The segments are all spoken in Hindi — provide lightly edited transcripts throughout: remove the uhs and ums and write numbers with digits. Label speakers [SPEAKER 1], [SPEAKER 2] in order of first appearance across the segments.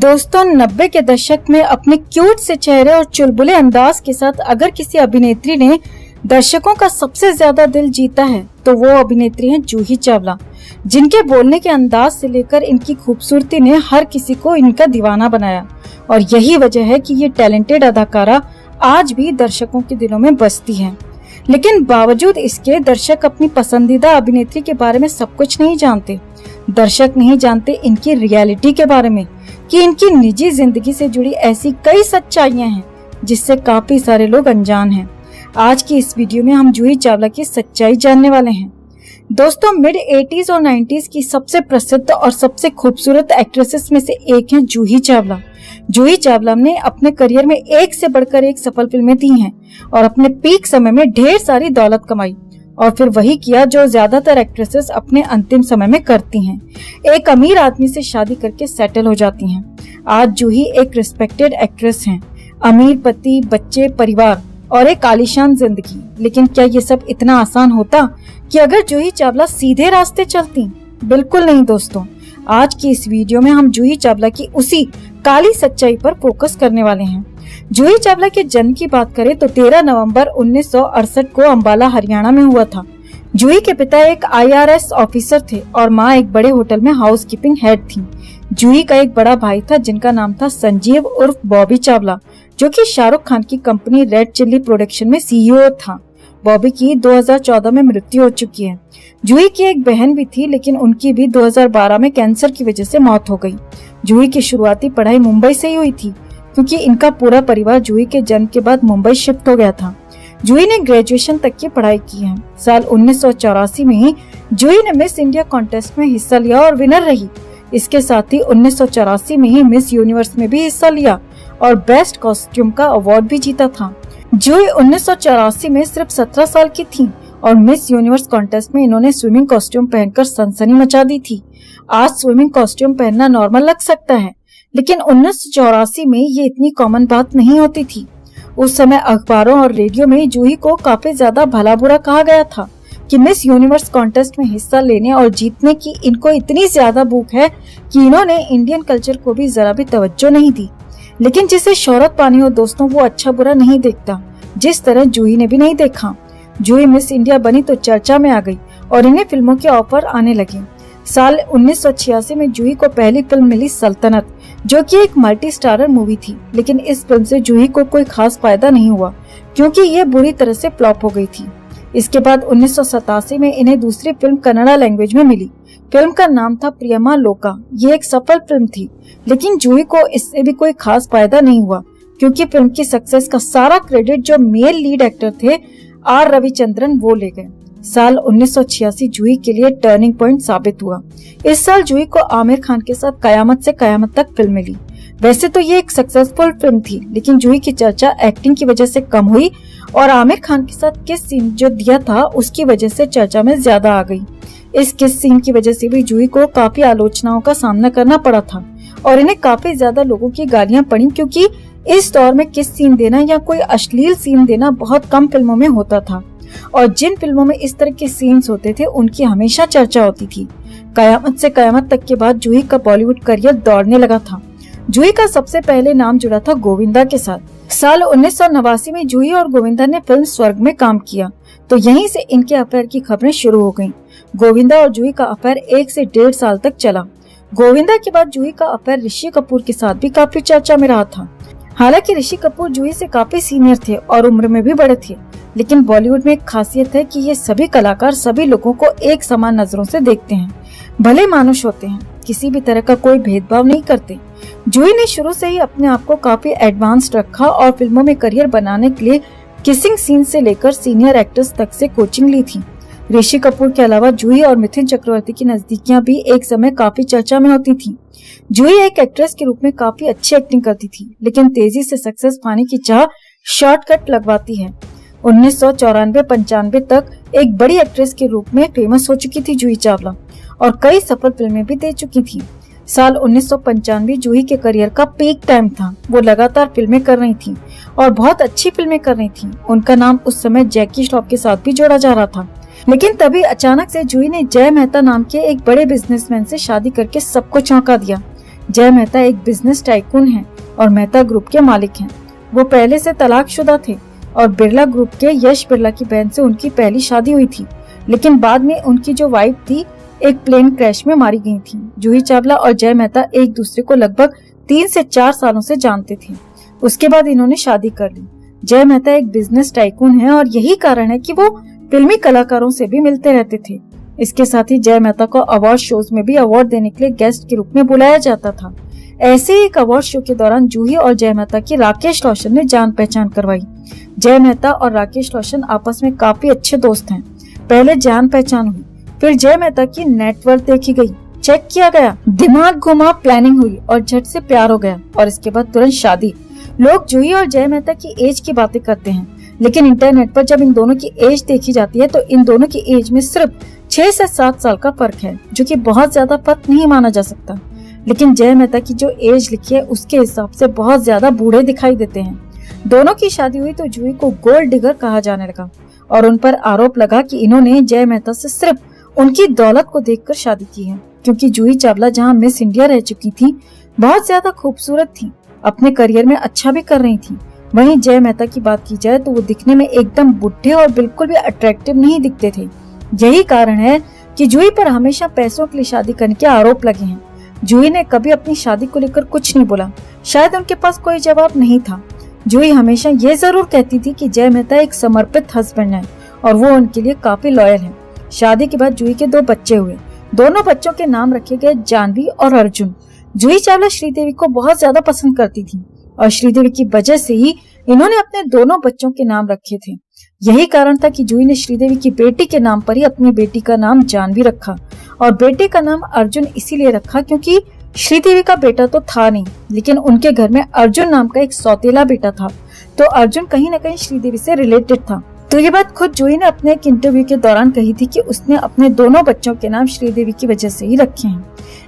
[SPEAKER 1] दोस्तों 90 के दशक में अपने क्यूट से चेहरे और चुलबुले अंदाज के साथ अगर किसी अभिनेत्री ने दर्शकों का सबसे ज्यादा दिल जीता है तो वो अभिनेत्री हैं जूही चावला, जिनके बोलने के अंदाज से लेकर इनकी खूबसूरती ने हर किसी को इनका दीवाना बनाया। और यही वजह है कि ये टैलेंटेड अदाकारा आज भी दर्शकों के दिलों में बसती हैं। लेकिन बावजूद इसके दर्शक अपनी पसंदीदा अभिनेत्री के बारे में सब कुछ नहीं जानते। दर्शक नहीं जानते इनकी रियलिटी के बारे में, कि इनकी निजी जिंदगी से जुड़ी ऐसी कई सच्चाइयां हैं जिससे काफी सारे लोग अनजान हैं। आज की इस वीडियो में हम जूही चावला की सच्चाई जानने वाले हैं। दोस्तों मिड 80s और 90s की सबसे प्रसिद्ध और सबसे खूबसूरत एक्ट्रेसेस में से एक है जूही चावला। जूही चावला ने अपने करियर में एक से बढ़कर एक सफल फिल्में दी हैं और अपने पीक समय में ढेर सारी दौलत कमाई और फिर वही किया जो ज्यादातर एक्ट्रेसेस अपने अंतिम समय में करती हैं, एक अमीर आदमी से शादी करके सेटल हो जाती हैं। आज जूही एक रिस्पेक्टेड एक्ट्रेस हैं, अमीर पति, बच्चे, परिवार और एक आलीशान जिंदगी। लेकिन क्या ये सब इतना आसान होता कि अगर जूही चावला सीधे रास्ते चलती? बिल्कुल नहीं दोस्तों। आज की इस वीडियो में हम जूही चावला की उसी काली सच्चाई पर फोकस करने वाले हैं। जूही चावला के जन्म की बात करें तो 13 नवंबर 1968 को अंबाला हरियाणा में हुआ था। जूही के पिता एक IRS ऑफिसर थे और माँ एक बड़े होटल में हाउसकीपिंग हेड थी। जूही का एक बड़ा भाई था जिनका नाम था संजीव उर्फ बॉबी चावला, जो कि शाहरुख खान की कंपनी रेड चिल्ली प्रोडक्शन में CEO था। बॉबी की 2014 में मृत्यु हो चुकी है। जूही की एक बहन भी थी, लेकिन उनकी भी 2012 में कैंसर की वजह से मौत हो गई। जूही की शुरुआती पढ़ाई मुंबई से ही हुई थी, क्योंकि इनका पूरा परिवार जूही के जन्म के बाद मुंबई शिफ्ट हो गया था। जूही ने ग्रेजुएशन तक की पढ़ाई की है। साल 1984 में ही जूही ने मिस इंडिया कॉन्टेस्ट में हिस्सा लिया और विनर रही। इसके साथ ही 1984 में ही मिस यूनिवर्स में भी हिस्सा लिया और बेस्ट कॉस्ट्यूम का अवार्ड भी जीता था। जूही 1984 में सिर्फ 17 साल की थी और मिस यूनिवर्स कॉन्टेस्ट में इन्होंने स्विमिंग कॉस्ट्यूम पहनकर सनसनी मचा दी थी। आज स्विमिंग कॉस्ट्यूम पहनना नॉर्मल लग सकता है, लेकिन 1984 में ये इतनी कॉमन बात नहीं होती थी। उस समय अखबारों और रेडियो में जूही को काफी ज्यादा भला बुरा कहा गया था कि मिस यूनिवर्स कॉन्टेस्ट में हिस्सा लेने और जीतने की इनको इतनी ज्यादा भूख है कि इन्होंने इंडियन कल्चर को भी जरा भी तवज्जो नहीं दी। लेकिन जिसे शोहरत पानी हो दोस्तों, वो अच्छा बुरा नहीं देखता, जिस तरह जूही ने भी नहीं देखा। जूही मिस इंडिया बनी तो चर्चा में आ गई और इन्हें फिल्मों के ऑफर आने लगे। साल 1986 में जूही को पहली फिल्म मिली सल्तनत, जो कि एक मल्टी स्टारर मूवी थी। लेकिन इस फिल्म से जूही को कोई खास फायदा नहीं हुआ, क्योंकि ये बुरी तरह से फ्लॉप हो गई थी। इसके बाद 1987 में इन्हें दूसरी फिल्म कन्नड़ा लैंग्वेज में मिली। फिल्म का नाम था प्रियमा लोका। ये एक सफल फिल्म थी, लेकिन जूही को इससे भी कोई खास फायदा नहीं हुआ, क्योंकि फिल्म की सक्सेस का सारा क्रेडिट जो मेल लीड एक्टर थे R रविचंद्रन वो ले गए। साल 1986 जूही के लिए टर्निंग पॉइंट साबित हुआ। इस साल जूही को आमिर खान के साथ कयामत से कयामत तक फिल्म मिली। वैसे तो ये एक सक्सेसफुल फिल्म थी, लेकिन जूही की चर्चा एक्टिंग की वजह से कम हुई और आमिर खान के साथ किस सीन जो दिया था उसकी वजह से चर्चा में ज्यादा आ गई। इस किस सीन की वजह से भी जूही को काफी आलोचनाओं का सामना करना पड़ा था और इन्हें काफी ज्यादा लोगों की गालियां पड़ी, क्योंकि इस दौर में किस सीन देना या कोई अश्लील सीन देना बहुत कम फिल्मों में होता था और जिन फिल्मों में इस तरह के सीन्स होते थे उनकी हमेशा चर्चा होती थी। कयामत से कयामत तक के बाद जूही का बॉलीवुड करियर दौड़ने लगा था। जूही का सबसे पहले नाम जुड़ा था गोविंदा के साथ। साल 1989 में जूही और गोविंदा ने फिल्म स्वर्ग में काम किया, तो यहीं से इनके अफेयर की खबरें शुरू हो गयी। गोविंदा और जूही का अफेयर 1 से 1.5 साल तक चला। गोविंदा के बाद जूही का अफेयर ऋषि कपूर के साथ भी काफी चर्चा में रहा था। हालांकि ऋषि कपूर जूही से काफी सीनियर थे और उम्र में भी बड़े थे, लेकिन बॉलीवुड में एक खासियत है कि ये सभी कलाकार सभी लोगों को एक समान नजरों से देखते हैं। भले मानुष होते हैं, किसी भी तरह का कोई भेदभाव नहीं करते। जूही ने शुरू से ही अपने आप को काफी एडवांस्ड रखा और फिल्मों में करियर बनाने के लिए किसिंग सीन से लेकर सीनियर एक्टर्स तक से कोचिंग ली थी। ऋषि कपूर के अलावा जूही और मिथुन चक्रवर्ती की नजदीकियां भी एक समय काफी चर्चा में होती थी। जूही एक एक्ट्रेस के रूप में काफी अच्छी एक्टिंग करती थी, लेकिन तेजी से सक्सेस पाने की चाह शॉर्टकट लगवाती है। 1994-95 तक एक बड़ी एक्ट्रेस के रूप में फेमस हो चुकी थी जूही चावला और कई सफल फिल्में भी दे चुकी थी। साल 1995 जूही के करियर का पीक टाइम था। वो लगातार फिल्में कर रही थी और बहुत अच्छी फिल्में कर रही थी। उनका नाम उस समय जैकी श्रॉफ के साथ भी जोड़ा जा रहा था। लेकिन तभी अचानक से जूही ने जय मेहता नाम के एक बड़े बिजनेसमैन से शादी करके सबको चौंका दिया। जय मेहता एक बिजनेस टाइकून हैं और मेहता ग्रुप के मालिक हैं। वो पहले से तलाकशुदा थे और बिरला ग्रुप के यश बिरला की बहन से उनकी पहली शादी हुई थी, लेकिन बाद में उनकी जो वाइफ थी एक प्लेन क्रैश में मारी गई थी। जूही चावला और जय मेहता एक दूसरे को लगभग 3 से 4 सालों से जानते थे। उसके बाद इन्होंने शादी कर ली। जय मेहता एक बिजनेस टाइकून है और यही कारण है कि वो फिल्मी कलाकारों से भी मिलते रहते थे। इसके साथ ही जय मेहता को अवार्ड शोज में भी अवार्ड देने के लिए गेस्ट के रूप में बुलाया जाता था। ऐसे ही एक अवार्ड शो के दौरान जूही और जय मेहता की राकेश रोशन ने जान पहचान करवाई। जय मेहता और राकेश रोशन आपस में काफी अच्छे दोस्त हैं। पहले जान पहचान हुई, फिर जय मेहता की नेटवर्क देखी गई, चेक किया गया, दिमाग घुमा, प्लानिंग हुई और झट से प्यार हो गया और इसके बाद तुरंत शादी। लोग जूही और जय मेहता की एज की बातें करते हैं, लेकिन इंटरनेट पर जब इन दोनों की एज देखी जाती है तो इन दोनों की एज में सिर्फ 6 से 7 साल का फर्क है, जो कि बहुत ज्यादा फर्क नहीं माना जा सकता। लेकिन जय मेहता की जो एज लिखी है उसके हिसाब से बहुत ज्यादा बूढ़े दिखाई देते हैं। दोनों की शादी हुई तो जूही को गोल्ड डिगर कहा जाने लगा और उन पर आरोप लगा कि इन्होंने जय मेहता से सिर्फ उनकी दौलत को देखकर शादी की है, क्योंकि जूही चावला जहां मिस इंडिया रह चुकी थी, बहुत ज्यादा खूबसूरत थी, अपने करियर में अच्छा भी कर रही थी। वहीं जय मेहता की बात की जाए तो वो दिखने में एकदम बुढ़े और बिल्कुल भी अट्रैक्टिव नहीं दिखते थे। यही कारण है कि जूही पर हमेशा पैसों के लिए शादी करने के आरोप लगे हैं। जूही ने कभी अपनी शादी को लेकर कुछ नहीं बोला, शायद उनके पास कोई जवाब नहीं था। जूही हमेशा ये जरूर कहती थी कि जय मेहता एक समर्पित हस्बैंड है और वो उनके लिए काफी लॉयल है। शादी के बाद जूही के 2 बच्चे हुए। दोनों बच्चों के नाम रखे गए जानवी और अर्जुन। जूही चावला श्रीदेवी को बहुत ज्यादा पसंद करती थी और श्रीदेवी की वजह से ही इन्होंने अपने दोनों बच्चों के नाम रखे थे। यही कारण था कि जूही ने श्रीदेवी की बेटी के नाम पर ही अपनी बेटी का नाम जानवी रखा और बेटे का नाम अर्जुन इसीलिए रखा क्योंकि श्रीदेवी का बेटा तो था नहीं, लेकिन उनके घर में अर्जुन नाम का एक सौतेला बेटा था, तो अर्जुन कहीं न कहीं श्रीदेवी से रिलेटेड था। तो ये बात खुद जूही ने अपने एक इंटरव्यू के दौरान कही थी कि उसने अपने दोनों बच्चों के नाम श्रीदेवी की वजह से ही रखे हैं।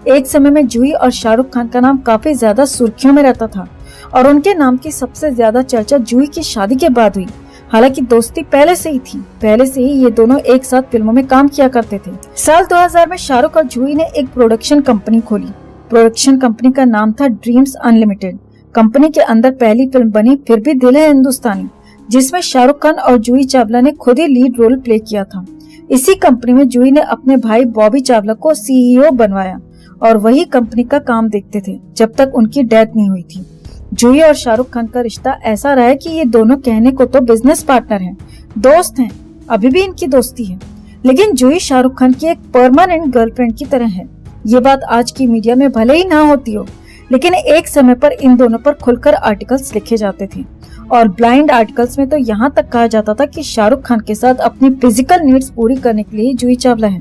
[SPEAKER 1] एक समय में जूही और शाहरुख खान का नाम काफी ज्यादा सुर्खियों में रहता था और उनके नाम की सबसे ज्यादा चर्चा जूही की शादी के बाद हुई। हालांकि दोस्ती पहले से ही थी, पहले से ही ये दोनों एक साथ फिल्मों में काम किया करते थे। साल 2000 में शाहरुख और जूही ने एक प्रोडक्शन कंपनी खोली। प्रोडक्शन कंपनी का नाम था ड्रीम्स अनलिमिटेड। कंपनी के अंदर पहली फिल्म बनी फिर भी दिल है हिंदुस्तानी, जिसमें शाहरुख खान और जूही चावला ने खुद ही लीड रोल प्ले किया था। इसी कंपनी में जूही ने अपने भाई बॉबी चावला को CEO बनवाया और वही कंपनी का काम देखते थे जब तक उनकी डेथ नहीं हुई थी। जूही और शाहरुख खान का रिश्ता ऐसा रहा है कि ये दोनों कहने को तो बिजनेस पार्टनर हैं, दोस्त हैं, अभी भी इनकी दोस्ती है, लेकिन जूही शाहरुख खान की एक परमानेंट गर्लफ्रेंड की तरह है। ये बात आज की मीडिया में भले ही ना होती हो, लेकिन एक समय पर इन दोनों पर खुलकर आर्टिकल्स लिखे जाते थे और ब्लाइंड आर्टिकल्स में तो यहाँ तक कहा जाता था कि शाहरुख खान के साथ अपनी फिजिकल नीड्स पूरी करने के लिए जूही चावला है।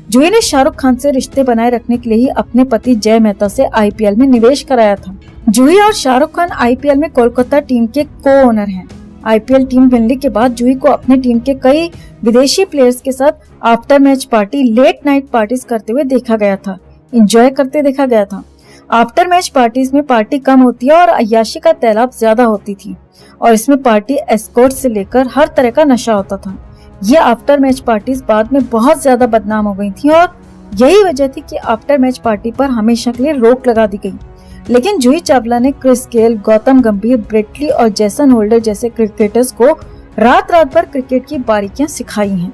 [SPEAKER 1] जूही ने शाहरुख खान से रिश्ते बनाए रखने के लिए ही अपने पति जय मेहता से IPL में निवेश कराया था। जूही और शाहरुख खान IPL में कोलकाता टीम के को-ओनर हैं। IPL टीम मिलने के बाद जूही को अपने टीम के कई विदेशी प्लेयर्स के साथ after match party, late night parties करते हुए देखा गया था, एंजॉय करते देखा गया था। आफ्टर मैच पार्टीज में पार्टी कम होती है और अय्याशी का तैलाब ज्यादा होती थी और इसमें पार्टी एस्कॉर्ट से लेकर हर तरह का नशा होता था। ये आफ्टर मैच पार्टीज बाद में बहुत ज्यादा बदनाम हो गई थी और यही वजह थी कि आफ्टर मैच पार्टी पर हमेशा के लिए रोक लगा दी गई। लेकिन जूही चावला ने क्रिस गेल, गौतम गंभीर, ब्रेट ली और जेसन होल्डर जैसे क्रिकेटर्स को रात रात भर क्रिकेट की बारीकियां सिखाई हैं।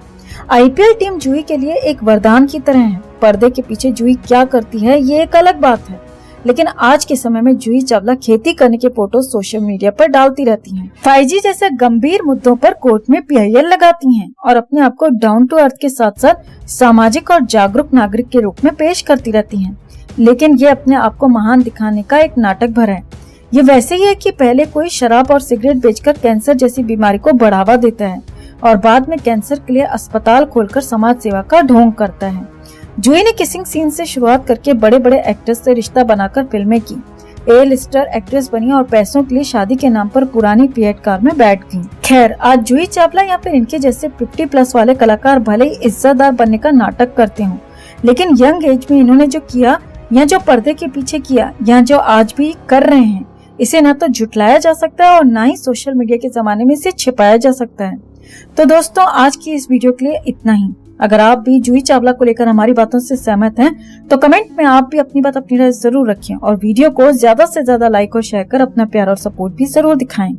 [SPEAKER 1] IPL टीम जूही के लिए एक वरदान की तरह है। पर्दे के पीछे जूही क्या करती है ये एक अलग बात है, लेकिन आज के समय में जूही चावला खेती करने के फोटो सोशल मीडिया पर डालती रहती हैं। 5G जैसे गंभीर मुद्दों पर कोर्ट में PIL लगाती हैं और अपने आप को डाउन टू अर्थ के साथ साथ सामाजिक और जागरूक नागरिक के रूप में पेश करती रहती हैं। लेकिन ये अपने आप को महान दिखाने का एक नाटक भर है। ये वैसे ही है कि पहले कोई शराब और सिगरेट बेचकर कैंसर जैसी बीमारी को बढ़ावा देता है और बाद में कैंसर के लिए अस्पताल खोलकर समाज सेवा का ढोंग करता है। जूही ने किसिंग सीन से शुरुआत करके बड़े बड़े एक्टर्स से रिश्ता बनाकर फिल्में की, A-लिस्टर एक्ट्रेस बनी और पैसों के लिए शादी के नाम पर पुरानी फिएट कार में बैठ गई। खैर, आज जूही चावला या फिर इनके जैसे 50+ वाले कलाकार भले ही इज्जतदार बनने का नाटक करते हों, लेकिन यंग एज में इन्होंने जो किया या जो पर्दे के पीछे किया या जो आज भी कर रहे हैं, इसे ना तो झुटलाया जा सकता है और ना ही सोशल मीडिया के जमाने में इसे छिपाया जा सकता है। तो दोस्तों, आज की इस वीडियो के लिए इतना ही। अगर आप भी जूही चावला को लेकर हमारी बातों से सहमत हैं, तो कमेंट में आप भी अपनी बात, अपनी राय जरूर रखें और वीडियो को ज्यादा से ज्यादा लाइक और शेयर कर अपना प्यार और सपोर्ट भी जरूर दिखाएं।